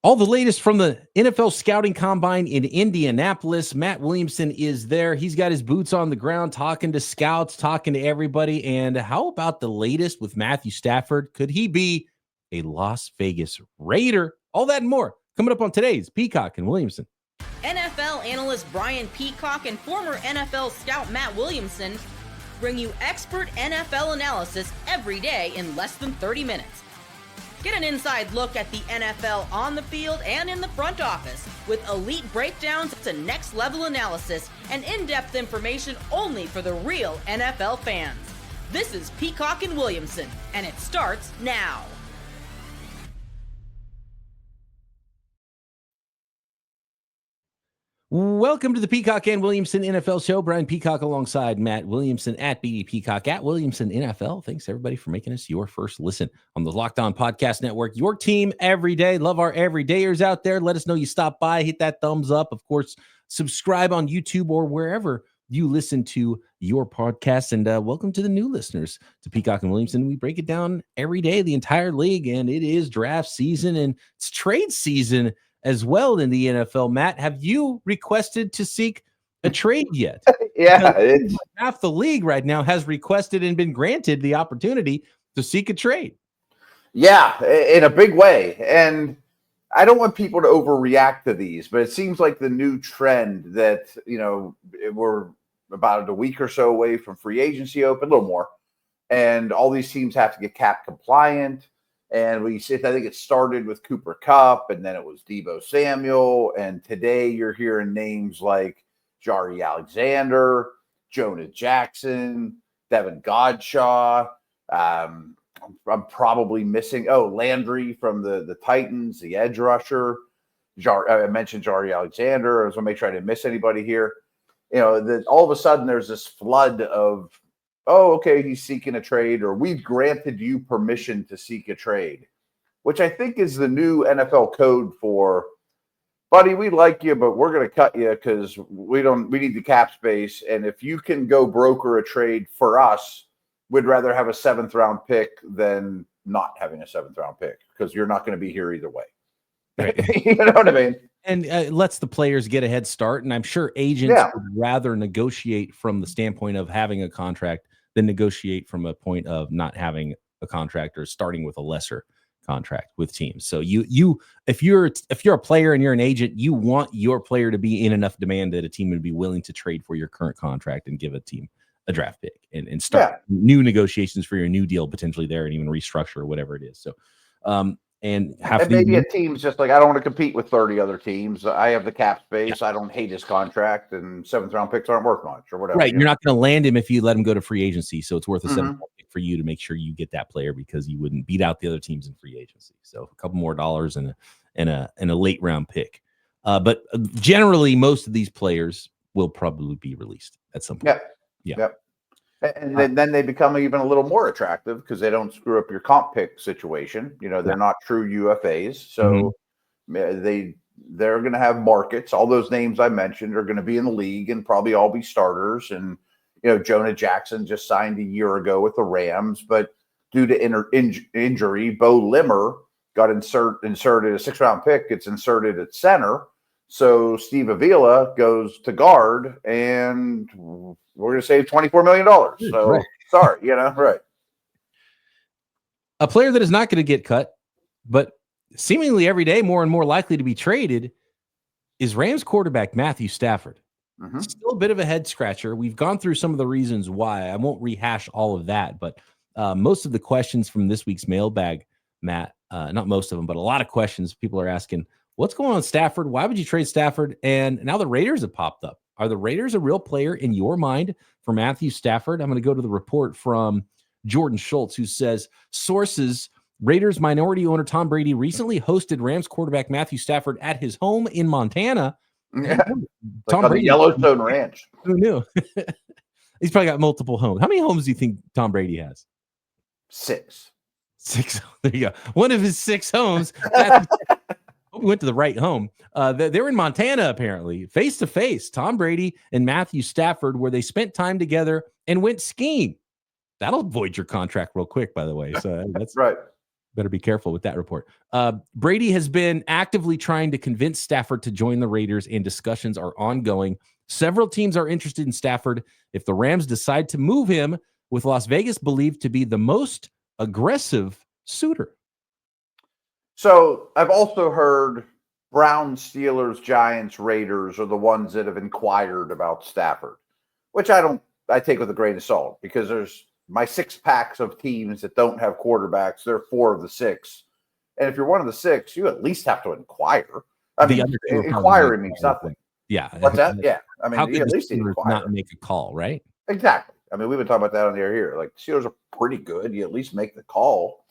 All the latest from the NFL Scouting Combine in Indianapolis. Matt Williamson is there. He's got his boots on the ground, talking to scouts, talking to everybody. And how about the latest with Matthew Stafford? Could he be a Las Vegas Raider? All that and more coming up on today's Peacock and Williamson. NFL analyst Brian Peacock and former NFL scout Matt Williamson bring you expert NFL analysis every day in less than 30 minutes. Get an inside look at the NFL on the field and in the front office with elite breakdowns to next-level analysis and in-depth information only for the real NFL fans. This is Peacock and Williamson, and it starts now. Welcome to the Peacock and Williamson NFL Show. Brian Peacock alongside Matt Williamson at BD Peacock at Williamson NFL. Thanks, everybody, for making us your first listen on the Locked On Podcast Network. Your team every day. Love our everydayers out there. Let us know you stopped by. Hit that thumbs up. Of course, subscribe on YouTube or wherever you listen to your podcast. And welcome to the new listeners to Peacock and Williamson. We break it down every day, the entire league, and it is draft season and it's trade season as well in the NFL. Matt, have you requested to seek a trade yet? Yeah. Half the league right now has requested and been granted the opportunity to seek a trade. Yeah, in a big way. And I don't want people to overreact to these, but it seems like the new trend that, we're about a week or so away from free agency open, a little more. And all these teams have to get cap compliant. And I think it started with Cooper Kupp, and then it was Deebo Samuel. And today you're hearing names like Jari Alexander, Jonah Jackson, Devin Godshaw. I'm probably missing, Landry from the Titans, the edge rusher. I mentioned Jari Alexander. I was going to make sure I didn't miss anybody here. All of a sudden there's this flood of, he's seeking a trade, or we've granted you permission to seek a trade, which I think is the new NFL code for, buddy, we like you, but we're going to cut you because we need the cap space. And if you can go broker a trade for us, we'd rather have a 7th round pick than not having a 7th round pick because you're not going to be here either way. Right. You know what I mean? And lets the players get a head start. And I'm sure agents would rather negotiate from the standpoint of having a contract than negotiate from a point of not having a contract or starting with a lesser contract with teams. So if you're a player and you're an agent, you want your player to be in enough demand that a team would be willing to trade for your current contract and give a team a draft pick and start new negotiations for your new deal potentially there and even restructure or whatever it is. So, and maybe a team's just like, I don't want to compete with 30 other teams. I have the cap space. I don't hate his contract, and 7th round picks aren't worth much or whatever. Right. You're not going to land him if you let him go to free agency. So it's worth a 7th round pick for you to make sure you get that player because you wouldn't beat out the other teams in free agency. So a couple more dollars and a late round pick. But generally, most of these players will probably be released at some point. Yep. And then they become even a little more attractive because they don't screw up your comp pick situation. They're not true UFAs. So they're going to have markets. All those names I mentioned are going to be in the league and probably all be starters. And, Jonah Jackson just signed a year ago with the Rams, but due to injury, Bo Limmer got inserted a 6th round pick, gets inserted at center. So Steve Avila goes to guard, and we're going to save $24 million. So sorry, right. A player that is not going to get cut, but seemingly every day more and more likely to be traded is Rams quarterback Matthew Stafford. Still a bit of a head scratcher. We've gone through some of the reasons why. I won't rehash all of that, but most of the questions from this week's mailbag, Matt, not most of them, but a lot of questions people are asking, what's going on with Stafford? Why would you trade Stafford? And now the Raiders have popped up. Are the Raiders a real player in your mind for Matthew Stafford? I'm going to go to the report from Jordan Schultz, who says, sources, Raiders minority owner Tom Brady recently hosted Rams quarterback Matthew Stafford at his home in Montana. Yeah, Tom Brady, Yellowstone Ranch. Who knew? He's probably got multiple homes. How many homes do you think Tom Brady has? 6. 6. There you go. One of his 6 homes. We went to the right home. They're in Montana, apparently, face to face. Tom Brady and Matthew Stafford, where they spent time together and went skiing. That'll void your contract real quick, by the way. So that's right. Better be careful with that report. Brady has been actively trying to convince Stafford to join the Raiders, and discussions are ongoing. Several teams are interested in Stafford if the Rams decide to move him, with Las Vegas believed to be the most aggressive suitor. So I've also heard Browns, Steelers, Giants, Raiders are the ones that have inquired about Stafford, which I take with a grain of salt, because there's my 6 packs of teams that don't have quarterbacks. They're 4 of the 6. And if you're one of the 6, you at least have to inquire. I mean, inquiring means nothing. Yeah. What's that? Yeah. I mean, how you could at least the Steelers inquire. not make a call, right? Exactly. I mean, we've been talking about that on the air here. Like, the Steelers are pretty good. You at least make the call.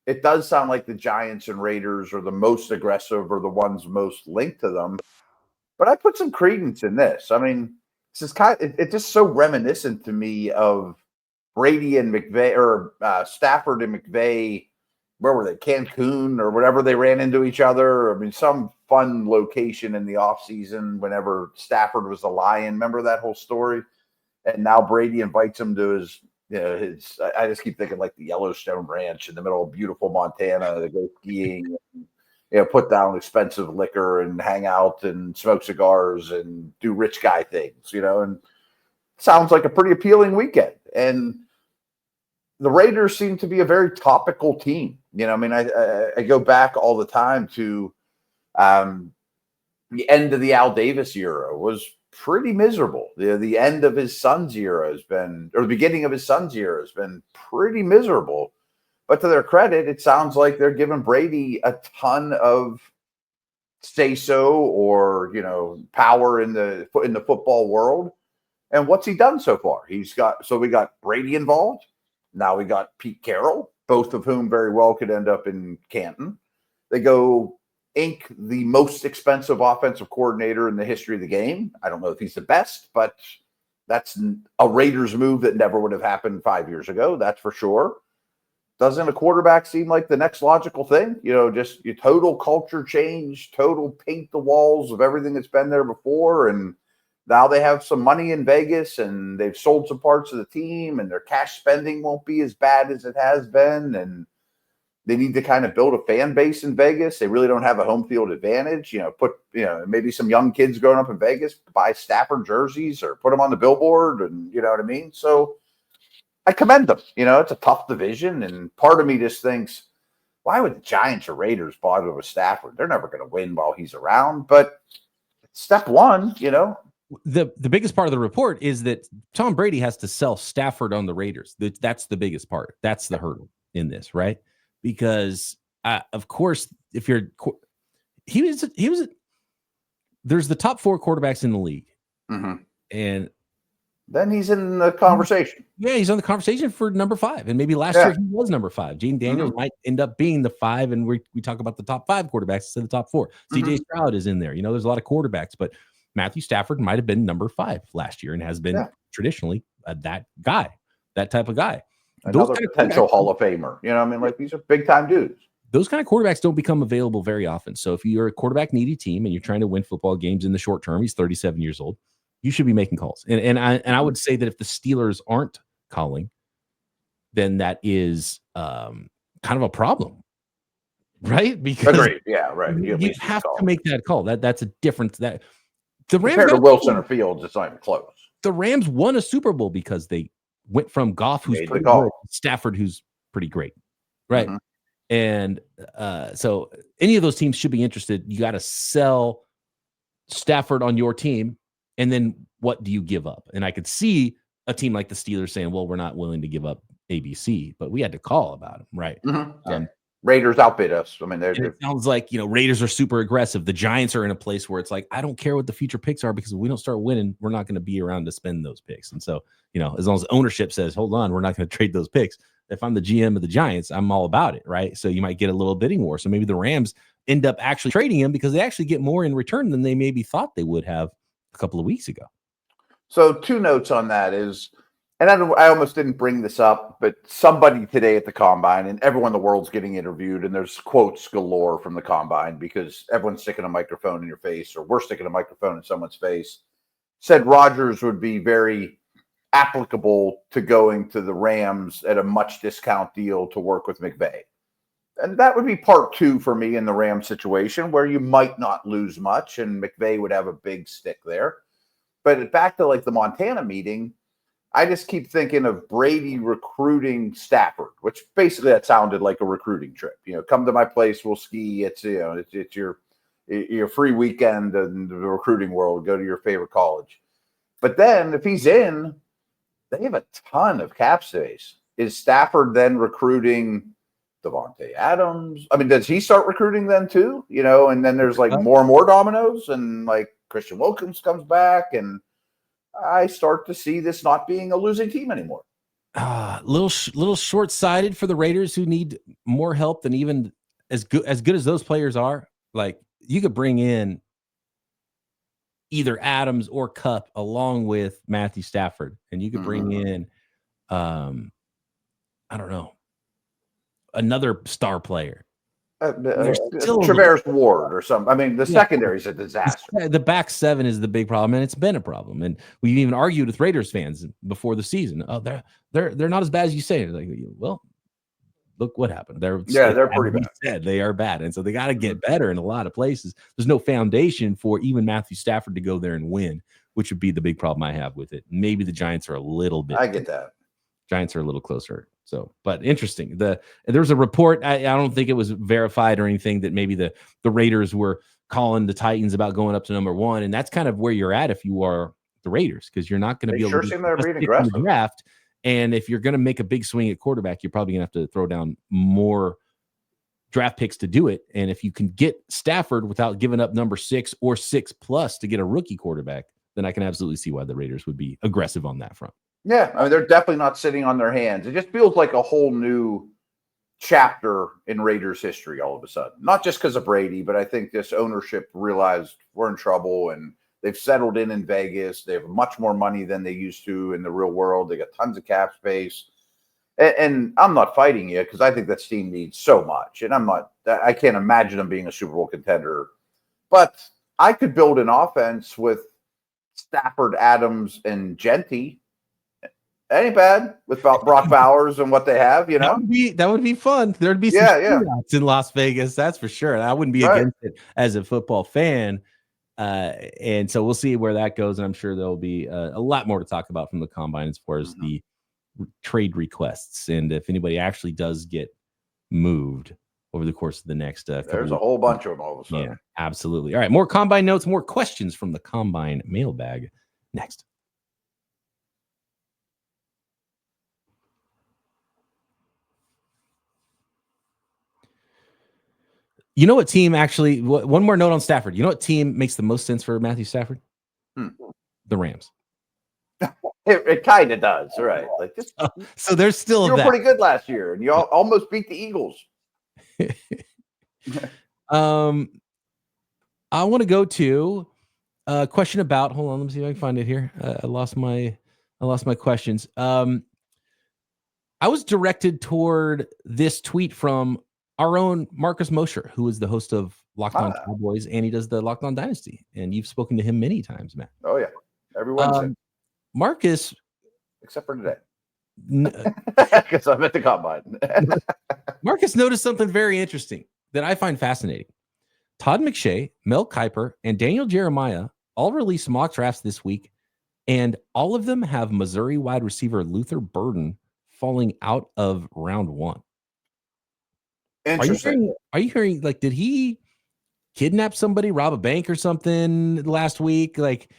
It does sound like the Giants and Raiders are the most aggressive, or the ones most linked to them. But I put some credence in this. I mean, this is it's just so reminiscent to me of Brady and McVay, or Stafford and McVay. Where were they? Cancun or whatever, they ran into each other. I mean, some fun location in the offseason whenever Stafford was a Lion. Remember that whole story? And now Brady invites him to his, I just keep thinking like the Yellowstone Ranch in the middle of beautiful Montana. They go skiing, and, put down expensive liquor and hang out and smoke cigars and do rich guy things, and sounds like a pretty appealing weekend. And the Raiders seem to be a very topical team. I mean, I go back all the time to the end of the Al Davis era was pretty miserable. The end of his son's era has been, or the beginning of his son's era has been pretty miserable. But to their credit, it sounds like they're giving Brady a ton of say-so, or power in the football world. And what's he done so far? We got Brady involved. Now we got Pete Carroll, both of whom very well could end up in Canton. They go ink the most expensive offensive coordinator in the history of the game. I don't know if he's the best, but that's a Raiders move that never would have happened 5 years ago. That's for sure. Doesn't a quarterback seem like the next logical thing? Just your total culture change, total paint the walls of everything that's been there before. And now they have some money in Vegas, and they've sold some parts of the team, and their cash spending won't be as bad as it has been. And they need to kind of build a fan base in Vegas. They really don't have a home field advantage. Maybe some young kids growing up in Vegas buy Stafford jerseys or put them on the billboard, and you know what I mean? So I commend them. It's a tough division, and part of me just thinks, why would the Giants or Raiders bother with Stafford? They're never going to win while he's around. But step one, The biggest part of the report is that Tom Brady has to sell Stafford on the Raiders. That's the biggest part. That's the hurdle in this, right? Because of course, if you're, there's the top 4 quarterbacks in the league, and then he's in the conversation. Yeah, he's on the conversation for number 5, and maybe last year he was number 5. Gene Daniels might end up being the 5, and we talk about the top 5 quarterbacks instead of the top 4. CJ Stroud is in there. There's a lot of quarterbacks, but Matthew Stafford might have been number 5 last year and has been traditionally that type of guy. Another potential Hall of Famer. Like, these are big time dudes. Those kind of quarterbacks don't become available very often. So if you're a quarterback needy team and you're trying to win football games in the short term, he's 37 years old, you should be making calls. And I would say that if the Steelers aren't calling, then that is kind of a problem. Right? Because agreed. Yeah, right. You have to make that call. That's a difference. That the Rams compared to Wilson or Fields, it's not even close. The Rams won a Super Bowl because they went from Goff, who's pretty good, to Stafford, who's pretty great, right? And so any of those teams should be interested. You got to sell Stafford on your team, and then what do you give up? And I could see a team like the Steelers saying, well, we're not willing to give up ABC, but we had to call about him, right? Raiders outbid us. I mean, it sounds like, Raiders are super aggressive. The Giants are in a place where it's like, I don't care what the future picks are, because if we don't start winning, we're not going to be around to spend those picks. And so, as long as ownership says, hold on, we're not going to trade those picks. If I'm the GM of the Giants, I'm all about it, right? So you might get a little bidding war. So maybe the Rams end up actually trading him because they actually get more in return than they maybe thought they would have a couple of weeks ago. So 2 notes on that is, and I almost didn't bring this up, but somebody today at the Combine, and everyone in the world's getting interviewed, and there's quotes galore from the Combine because everyone's sticking a microphone in your face, or we're sticking a microphone in someone's face, said Rodgers would be very applicable to going to the Rams at a much discount deal to work with McVay. And that would be part 2 for me in the Rams situation, where you might not lose much and McVay would have a big stick there. But back to like the Montana meeting, I just keep thinking of Brady recruiting Stafford, which basically that sounded like a recruiting trip. Come to my place, we'll ski. It's it's your free weekend in the recruiting world. Go to your favorite college. But then if he's in, they have a ton of cap space. Is Stafford then recruiting Devontae Adams? I mean, does he start recruiting then too? And then there's like more and more dominoes, and like Christian Wilkins comes back, and I start to see this not being a losing team anymore. Little short-sighted for the Raiders, who need more help than even as good as those players are. Like, you could bring in either Adams or Kupp along with Matthew Stafford, and you could bring in, I don't know, another star player. Traverse Ward or something. I mean, the secondary is a disaster. The back 7 is the big problem, and it's been a problem. And we even argued with Raiders fans before the season. Oh, they're not as bad as you say. Like, well, look what happened. They're pretty bad. They are bad, and so they got to get better in a lot of places. There's no foundation for even Matthew Stafford to go there and win, which would be the big problem I have with it. Maybe the Giants are a little bit. I get that. Giants are a little closer. So, but interesting. There's a report. I don't think it was verified or anything that maybe the Raiders were calling the Titans about going up to number 1, and that's kind of where you're at if you are the Raiders, because you're not going to be able to seem they're being aggressive. Draft. And if you're going to make a big swing at quarterback, you're probably going to have to throw down more draft picks to do it. And if you can get Stafford without giving up number 6 or 6+ to get a rookie quarterback, then I can absolutely see why the Raiders would be aggressive on that front. Yeah, I mean, they're definitely not sitting on their hands. It just feels like a whole new chapter in Raiders history all of a sudden. Not just because of Brady, but I think this ownership realized we're in trouble, and they've settled in Vegas. They have much more money than they used to in the real world. They got tons of cap space. And I'm not fighting you, because I think that team needs so much. And I can't imagine them being a Super Bowl contender. But I could build an offense with Stafford, Adams, and Genty. That ain't bad with Brock Bowers and what they have, That would be fun. There'd be some shootouts in Las Vegas, that's for sure. I wouldn't be against it as a football fan. And so we'll see where that goes. And I'm sure there'll be a lot more to talk about from the combine as far as the trade requests, and if anybody actually does get moved over the course of the next there's a whole bunch of them all of a sudden. Yeah, absolutely. All right, more combine notes, more questions from the combine mailbag next. You know what team actually, one more note on Stafford. You know what team makes the most sense for Matthew Stafford? The Rams. It kind of does, right? Like this. So there's still you were pretty good last year, and you almost beat the Eagles. I want to go to a question about. Hold on, let me see if I can find it here. I lost my questions. I was directed toward this tweet from our own Marcus Mosher, who is the host of Locked On Cowboys, and he does the Locked On Dynasty. And you've spoken to him many times, Matt. Oh yeah, every Wednesday. Marcus, except for today, because I'm at the combine. Marcus noticed something very interesting that I find fascinating. Todd McShay, Mel Kiper, and Daniel Jeremiah all released mock drafts this week, and all of them have Missouri wide receiver Luther Burden falling out of round 1. Interesting. Are you hearing like, did he kidnap somebody, rob a bank or something last week? Like,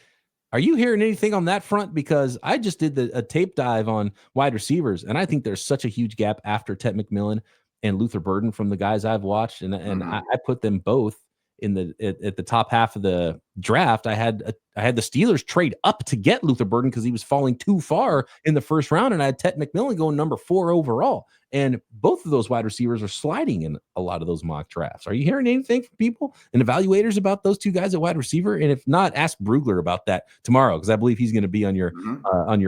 are you hearing anything on that front? Because I just did a tape dive on wide receivers, and I think there's such a huge gap after Ted McMillan and Luther Burden from the guys I've watched, and I put them both in at the top half of the draft. I had the Steelers trade up to get Luther Burden because he was falling too far in the first round, and I had Ted McMillan going number 4 overall. And both of those wide receivers are sliding in a lot of those mock drafts. Are you hearing anything from people and evaluators about those two guys at wide receiver? And if not, ask Brugler about that tomorrow, because I believe he's going to be on your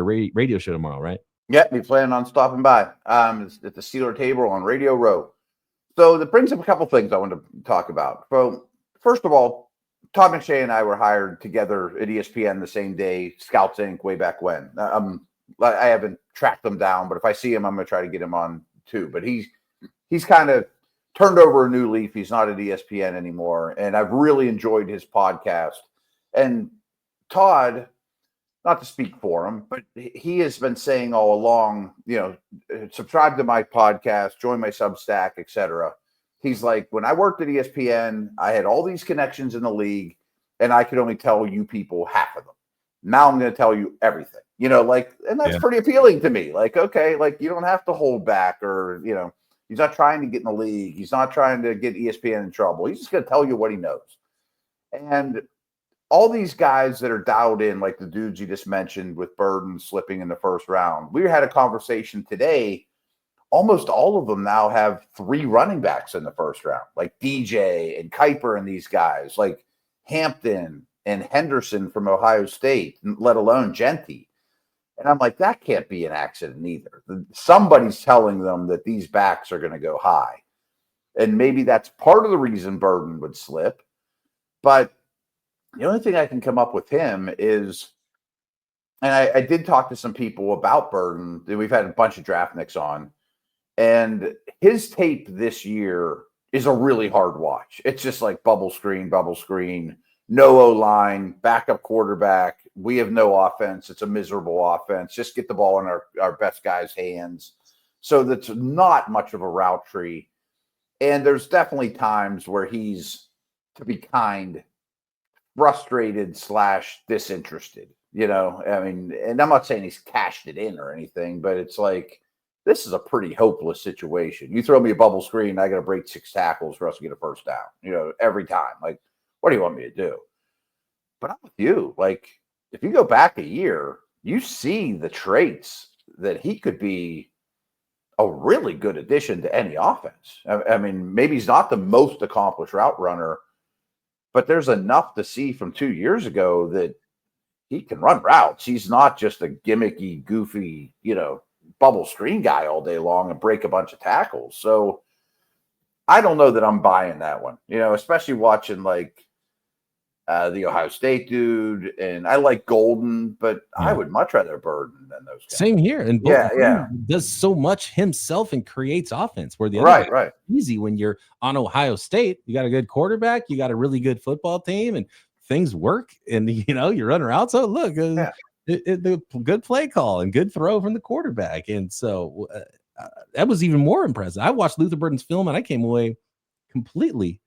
radio show tomorrow, right? Yeah, we plan on stopping by at the Steeler table on Radio Row. So that brings up a couple things I want to talk about. So first of all, Todd McShay and I were hired together at ESPN the same day, Scouts Inc. way back when. I haven't tracked them down, but if I see him, I'm going to try to get him on too. But he's kind of turned over a new leaf. He's not at ESPN anymore, and I've really enjoyed his podcast. And Todd, not to speak for him, but he has been saying all along, subscribe to my podcast, join my Substack, etc. He's like, when I worked at ESPN, I had all these connections in the league, and I could only tell you people half of them. Now I'm going to tell you everything, and that's pretty appealing to me. Like, okay, like you don't have to hold back, or, he's not trying to get in the league. He's not trying to get ESPN in trouble. He's just going to tell you what he knows. And all these guys that are dialed in, like the dudes you just mentioned with Burden slipping in the first round, we had a conversation today. Almost all of them now have 3 running backs in the first round, like DJ and Kuiper and these guys, like Hampton and Henderson from Ohio State, let alone Genty. And I'm like, that can't be an accident either. Somebody's telling them that these backs are going to go high. And maybe that's part of the reason Burden would slip. But the only thing I can come up with him is, and I did talk to some people about Burden. We've had a bunch of draft nicks on. And his tape this year is a really hard watch. It's just like bubble screen, no O-line, backup quarterback. We have no offense. It's a miserable offense. Just get the ball in our best guy's hands. So that's not much of a route tree. And there's definitely times where he's, to be kind, frustrated / disinterested, I mean, and I'm not saying he's cashed it in or anything, but it's like, this is a pretty hopeless situation. You throw me a bubble screen, I got to break 6 tackles for us to get a first down, every time. Like, what do you want me to do? But I'm with you. Like, if you go back a year, you see the traits that he could be a really good addition to any offense. I mean, maybe he's not the most accomplished route runner, but there's enough to see from 2 years ago that he can run routes. He's not just a gimmicky, goofy, bubble screen guy all day long and break a bunch of tackles. So I don't know that I'm buying that one, especially watching like the Ohio State dude. And I like Golden, but I would much rather Burden than those guys. Same here. And does so much himself and creates offense, where the other guy is easy when you're on Ohio State. You got a good quarterback, you got a really good football team, and things work, and you're running out. So look, the good play call and good throw from the quarterback. And so that was even more impressive. I watched Luther Burden's film and I came away completely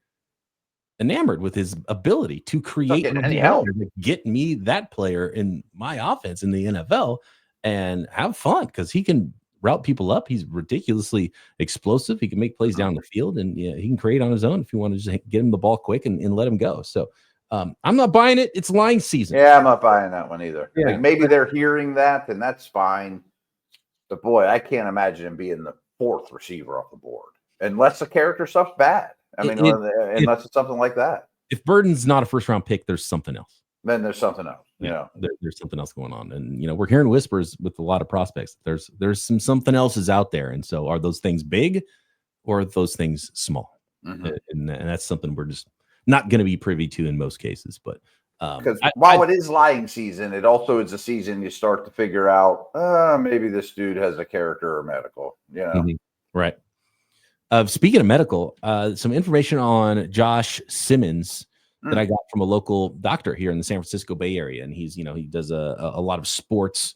enamored with his ability to create to get me that player in my offense in the NFL and have fun, because he can route people up. He's ridiculously explosive. He can make plays down the field, and he can create on his own if you want to just get him the ball quick and let him go. So I'm not buying it. It's lying season. Yeah, I'm not buying that one either. Yeah. Like, maybe they're hearing that, and that's fine. But boy, I can't imagine him being the 4th receiver off the board, unless the character stuff's bad. I mean, unless it's something like that. If Burden's not a first-round pick, there's something else. Then there's something else. There's something else going on, and we're hearing whispers with a lot of prospects. There's something else is out there, and so are those things big, or are those things small? Mm-hmm. And that's something we're just not going to be privy to in most cases. But because while it is lying season, it also is a season you start to figure out maybe this dude has a character or medical. Mm-hmm. Right. Speaking of medical, some information on Josh Simmons that I got from a local doctor here in the San Francisco Bay Area, and he's he does a lot of sports.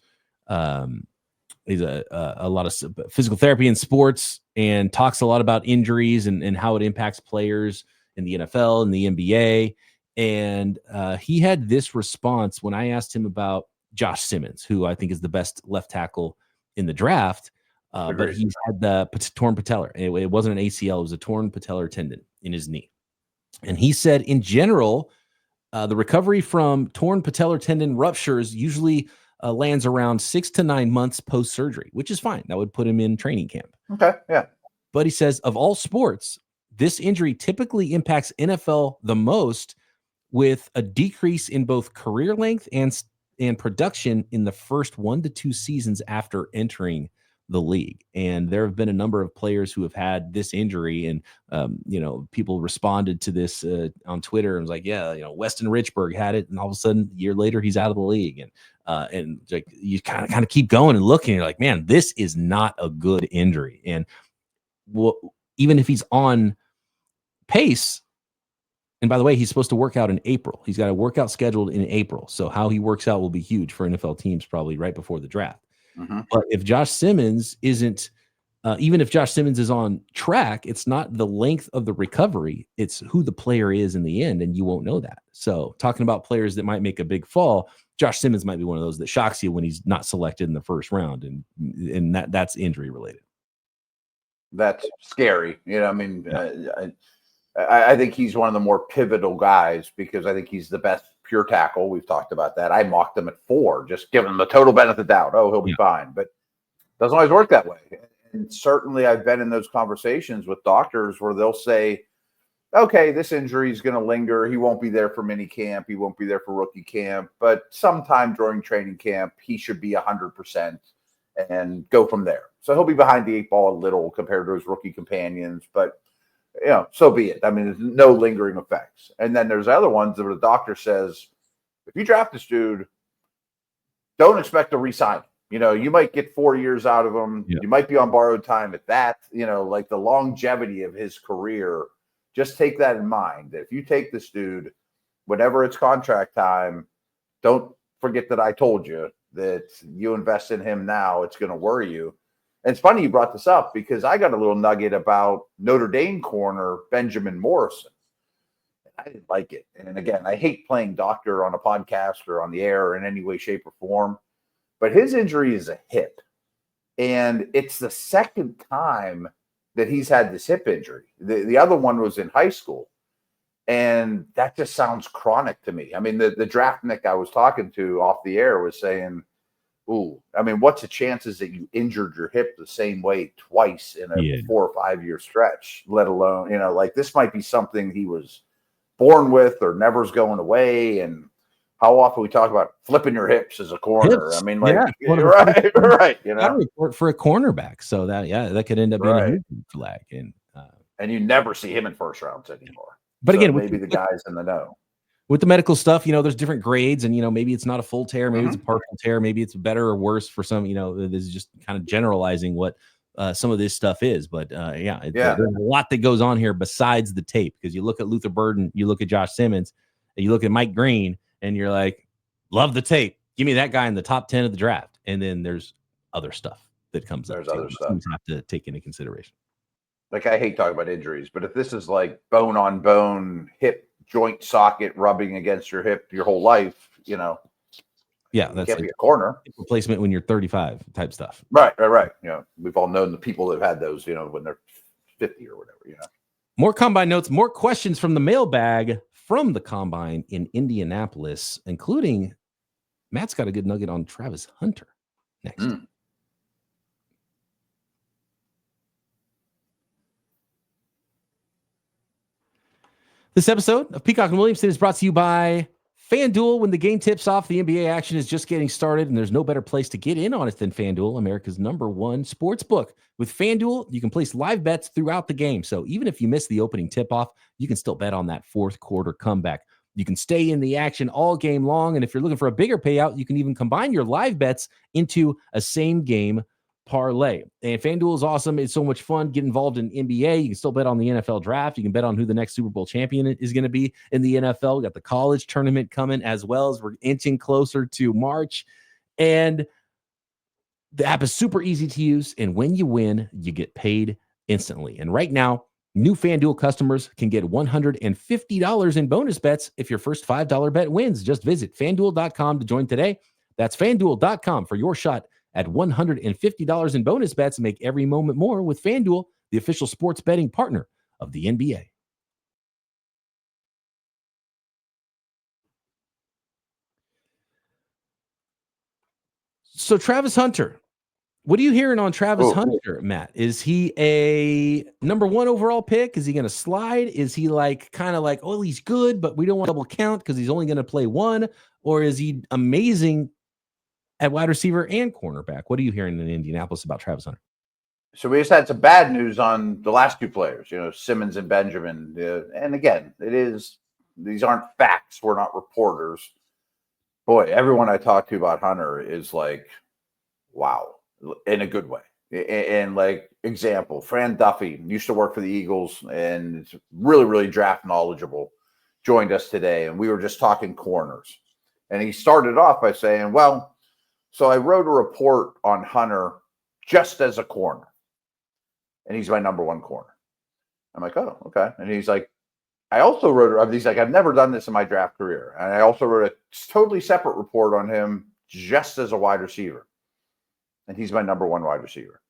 He's a lot of physical therapy in sports, and talks a lot about injuries and how it impacts players in the NFL and the NBA. And he had this response when I asked him about Josh Simmons, who I think is the best left tackle in the draft. But he's had the torn patellar. It wasn't an ACL. It was a torn patellar tendon in his knee. And he said, in general, the recovery from torn patellar tendon ruptures usually lands around 6 to 9 months post-surgery, which is fine. That would put him in training camp. Okay, yeah. But he says, of all sports, this injury typically impacts NFL the most, with a decrease in both career length and production in the first 1 to 2 seasons after entering the league. And there have been a number of players who have had this injury, and people responded to this on Twitter and was like, yeah, Weston Richburg had it, and all of a sudden a year later he's out of the league. And like you kind of keep going and looking, and you're like, man, this is not a good injury. And even if he's on pace, and by the way, he's supposed to work out in April. He's got a workout scheduled in April. So how he works out will be huge for NFL teams probably right before the draft. Mm-hmm. But if Josh Simmons isn't, even if Josh Simmons is on track, it's not the length of the recovery. It's who the player is in the end, and you won't know that. So talking about players that might make a big fall, Josh Simmons might be one of those that shocks you when he's not selected in the first round, and that's injury related. That's scary. I think he's one of the more pivotal guys because I think he's the best pure tackle. We've talked about that. I mocked him at 4, just giving him the total benefit of the doubt. Oh, he'll be fine. But it doesn't always work that way. And certainly I've been in those conversations with doctors where they'll say, okay, this injury is going to linger. He won't be there for mini camp. He won't be there for rookie camp. But sometime during training camp, he should be 100% and go from there. So he'll be behind the 8 ball a little compared to his rookie companions. But so be it. I mean, there's no lingering effects. And then there's other ones where the doctor says, if you draft this dude, don't expect to re-sign him. You might get 4 years out of him. Yeah. You might be on borrowed time at that. Like the longevity of his career. Just take that in mind. That if you take this dude, whenever it's contract time, don't forget that I told you that you invest in him now, it's going to worry you. And it's funny you brought this up because I got a little nugget about Notre Dame corner Benjamin Morrison. I didn't like it. And again, I hate playing doctor on a podcast or on the air or in any way, shape, or form. But his injury is a hip. And it's the second time that he's had this hip injury. The other one was in high school. And that just sounds chronic to me. I mean, the draftnik I was talking to off the air was saying, ooh, I mean, what's the chances that you injured your hip the same way twice in a 4 or 5 year stretch, let alone, like this might be something he was born with or never's going away. And how often we talk about flipping your hips as a corner. I mean, like, right. Report for a cornerback. So that could end up being a huge flag. And you never see him in first rounds anymore. But again, maybe the guys in the know. With the medical stuff, there's different grades, and maybe it's not a full tear, maybe it's a partial tear, maybe it's better or worse for some. This is just kind of generalizing what some of this stuff is. But there's a lot that goes on here besides the tape. Because you look at Luther Burden, you look at Josh Simmons, and you look at Mike Green, and you're like, love the tape. Give me that guy in the top 10 of the draft. And then there's other stuff that comes up. There's other stuff you have to take into consideration. Like I hate talking about injuries, but if this is like bone on bone, hip joint socket rubbing against your hip your whole life, that's can't like be a corner replacement when you're 35 type stuff. Right. We've all known the people that have had those, when they're 50 or whatever. More combine notes, more questions from the mailbag from the combine in Indianapolis, including Matt's got a good nugget on Travis Hunter next. This episode of Peacock and Williamson is brought to you by FanDuel. When the game tips off, the NBA action is just getting started, and there's no better place to get in on it than FanDuel, America's #1 sports book. With FanDuel, you can place live bets throughout the game. So even if you miss the opening tip-off, you can still bet on that fourth quarter comeback. You can stay in the action all game long, and if you're looking for a bigger payout, you can even combine your live bets into a same-game parlay. And FanDuel is awesome. It's so much fun. Get involved in NBA. You can still bet on the NFL draft. You can bet on who the next Super Bowl champion is going to be in the NFL. We got the college tournament coming as well as we're inching closer to March. And the app is super easy to use. And when you win, you get paid instantly. And right now, new FanDuel customers can get $150 in bonus bets if your first $5 bet wins. Just visit FanDuel.com to join today. That's FanDuel.com for your shot at $150 in bonus bets. Make every moment more with FanDuel, the official sports betting partner of the NBA. So Travis Hunter, what are you hearing on Travis Hunter, Matt? Is he a #1 overall pick? Is he going to slide? Is he kind of like, oh, he's good, but we don't want to double count because he's only going to play one? Or is he amazing at wide receiver and cornerback. What are you hearing in Indianapolis about Travis Hunter? So we just had some bad news on the last two players, Simmons and Benjamin. And again, these aren't facts. We're not reporters. Boy, everyone I talk to about Hunter is like, wow, in a good way. And like example, Fran Duffy used to work for the Eagles and is really, really draft knowledgeable, joined us today. And we were just talking corners. And he started off by saying, well, so I wrote a report on Hunter just as a corner. And he's my number one corner. I'm like, oh, okay. And he's like, I also wrote, he's like, I've never done this in my draft career. And I also wrote a totally separate report on him just as a wide receiver. And he's my number one wide receiver.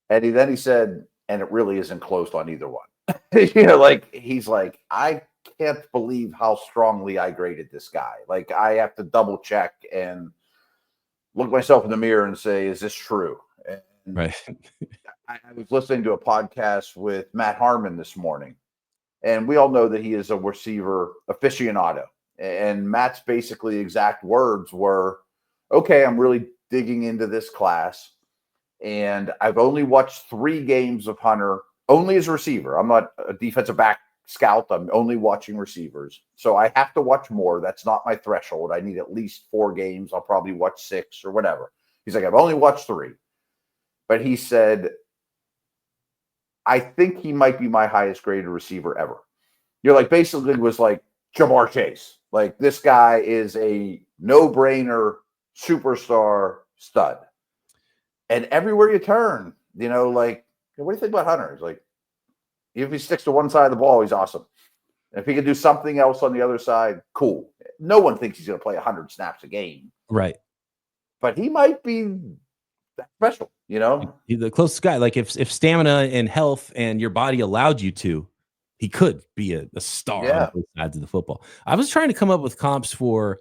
And then he said, and it really isn't close on either one. He's like, I can't believe how strongly I graded this guy. Like, I have to double check and look myself in the mirror and say, is this true? And right. I was listening to a podcast with Matt Harmon this morning, and we all know that he is a receiver aficionado. And Matt's basically exact words were, okay, I'm really digging into this class, and I've only watched 3 games of Hunter, only as a receiver. I'm not a defensive back scout. I'm only watching receivers. So I have to watch more. That's not my threshold. I need at least 4 games. I'll probably watch 6 or whatever. He's like, I've only watched 3. But he said, I think he might be my highest graded receiver ever. Basically was like Jamar Chase. Like, this guy is a no-brainer superstar stud. And everywhere you turn, what do you think about Hunter? It's like, if he sticks to one side of the ball, he's awesome. And if he can do something else on the other side, cool. No one thinks he's going to play 100 snaps a game. Right. But he might be that special, He's the closest guy. Like, if stamina and health and your body allowed you to, he could be a star on both sides of the football. I was trying to come up with comps for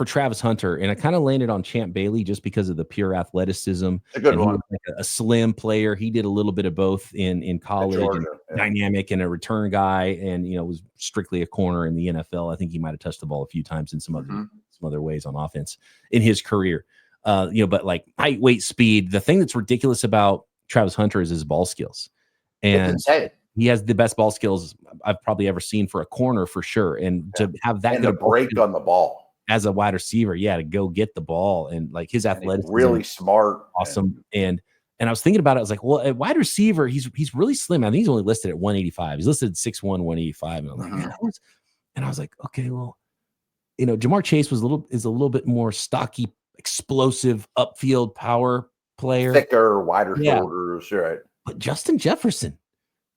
Travis Hunter, and I kind of landed on Champ Bailey just because of the pure athleticism. A good one. He was like a slim player. He did a little bit of both in college, Georgia, dynamic and a return guy, and was strictly a corner in the NFL. I think he might have touched the ball a few times in some other ways on offense in his career. But like height, weight, speed. The thing that's ridiculous about Travis Hunter is his ball skills, and he has the best ball skills I've probably ever seen for a corner, for sure. And to have that and the break on the ball as a wide receiver, to go get the ball, and like his athleticism, really smart, awesome. And I was thinking about it. I was like, well, at wide receiver, he's really slim. I think he's only listed at 185. He's listed at 6'1", 185. And I'm like, man, and I was like, okay, well, Jamar Chase is a little bit more stocky, explosive, upfield power player, thicker, wider shoulders, right? But Justin Jefferson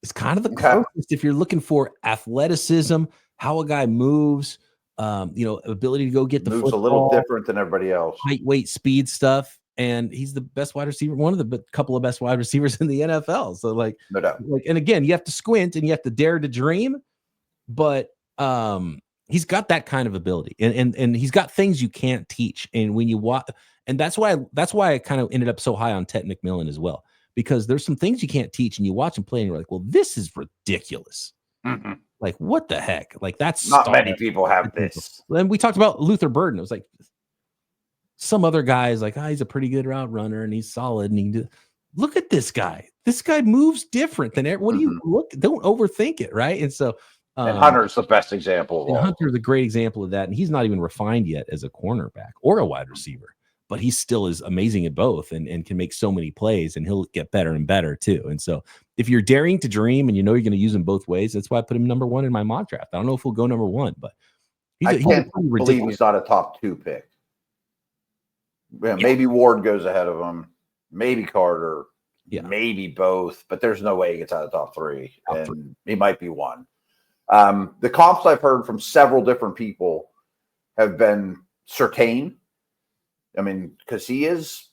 is kind of the closest if you're looking for athleticism, how a guy moves, ability to go get the moves football, a little different than everybody else, height, weight, speed stuff. And he's the best wide receiver, one of the couple of best wide receivers in the NFL. So no doubt. And again, you have to squint and you have to dare to dream, but he's got that kind of ability, and he's got things you can't teach. And when you watch, and that's why I kind of ended up so high on Ted McMillan as well, because there's some things you can't teach, and you watch him play and you're like, well, this is ridiculous. Like, what the heck? Like, that's not many people have this. Then we talked about Luther Burden. It was like some other guys like, he's a pretty good route runner and he's solid. And look at this guy. This guy moves different than what do you look? Don't overthink it, right? And so, and Hunter's the best example. Hunter's a great example of that, and he's not even refined yet as a cornerback or a wide receiver, but he still is amazing at both, and can make so many plays, and he'll get better and better too. And so, if you're daring to dream and you're going to use him both ways, that's why I put him number 1 in my mock draft. I don't know if he'll go number 1, but I can't believe he's not a top 2 pick. Maybe Ward goes ahead of him, maybe Carter, maybe both, but there's no way he gets out of the top 3, and he might be 1. The comps I've heard from several different people have been Surtain. I mean, because he is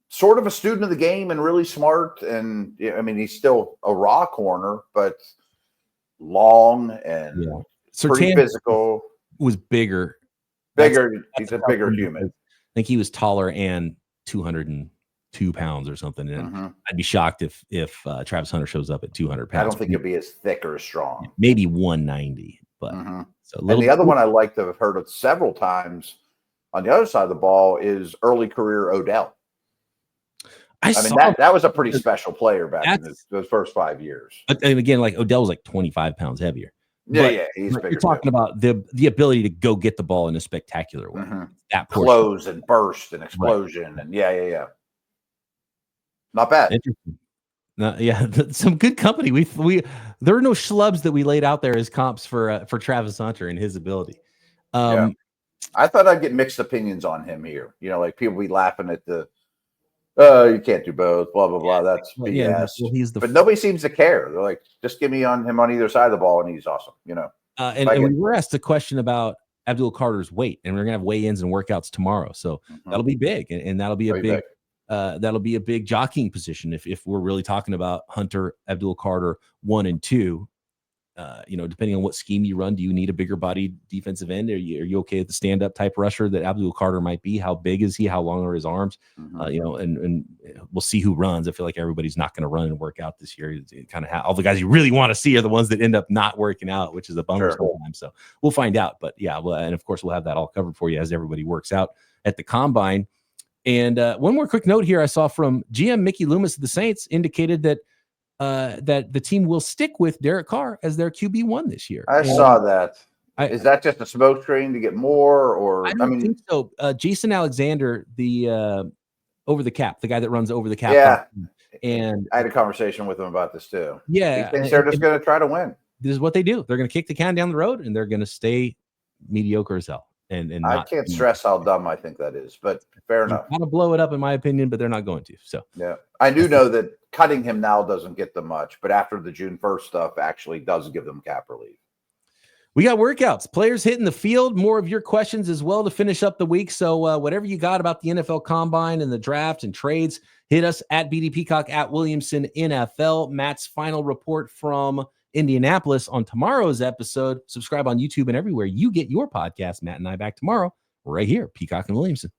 sort of a student of the game and really smart. And he's still a raw corner, but long and pretty physical. Was bigger. He's a bigger human. I think he was taller and 202 pounds or something. And I'd be shocked if Travis Hunter shows up at 200 pounds. I don't think he'll be as thick or as strong. Maybe 190, but and the other one I like to have heard it several times on the other side of the ball is early career Odell. I mean, that was a pretty special player back in those first 5 years. And again, like Odell was like 25 pounds heavier. Yeah, he's bigger. You're talking about the ability to go get the ball in a spectacular way. That portion. Close and burst and explosion. Right. And yeah. Not bad. Interesting. Some good company. There are no schlubs that we laid out there as comps for Travis Hunter and his ability. I thought I'd get mixed opinions on him here. You know, like people be laughing at the you can't do both, blah blah blah. That's BS. But nobody seems to care. They're like, just give me on him on either side of the ball, and he's awesome. You know. And we were asked a question about Abdul Carter's weight, and we're gonna have weigh-ins and workouts tomorrow, so that'll be big, and that'll be that'll be a big jockeying position if we're really talking about Hunter, Abdul Carter 1 and 2. Depending on what scheme you run, do you need a bigger body defensive end? Are you okay with the stand-up type rusher that Abdul Carter might be? How big is he? How long are his arms? And we'll see who runs. I feel like everybody's not going to run and work out this year. Kind of all the guys you really want to see are the ones that end up not working out, which is a bummer sometimes. So we'll find out. But and of course we'll have that all covered for you as everybody works out at the combine. And one more quick note here I saw from GM Mickey Loomis of the Saints indicated that the team will stick with Derek Carr as their QB1 this year. I saw that. Is that just a smokescreen to get more, or I think so. Jason Alexander, the over the cap, the guy that runs over the cap. Yeah, and I had a conversation with him about this too. Yeah, he thinks they're just going to try to win. This is what they do. They're going to kick the can down the road, and they're going to stay mediocre as hell. And I can't stress how dumb I think that is, but fair enough. Want to blow it up, in my opinion, but they're not going to. So yeah, I do know that cutting him now doesn't get them much, but after the June 1st stuff actually does give them cap relief. We got workouts, players hitting the field, more of your questions as well to finish up the week. So whatever you got about the NFL Combine and the draft and trades, hit us at BD Peacock, at Williamson NFL. Matt's final report from Indianapolis on tomorrow's episode. Subscribe on YouTube and everywhere you get your podcast. Matt and I back tomorrow right here, Peacock and Williamson.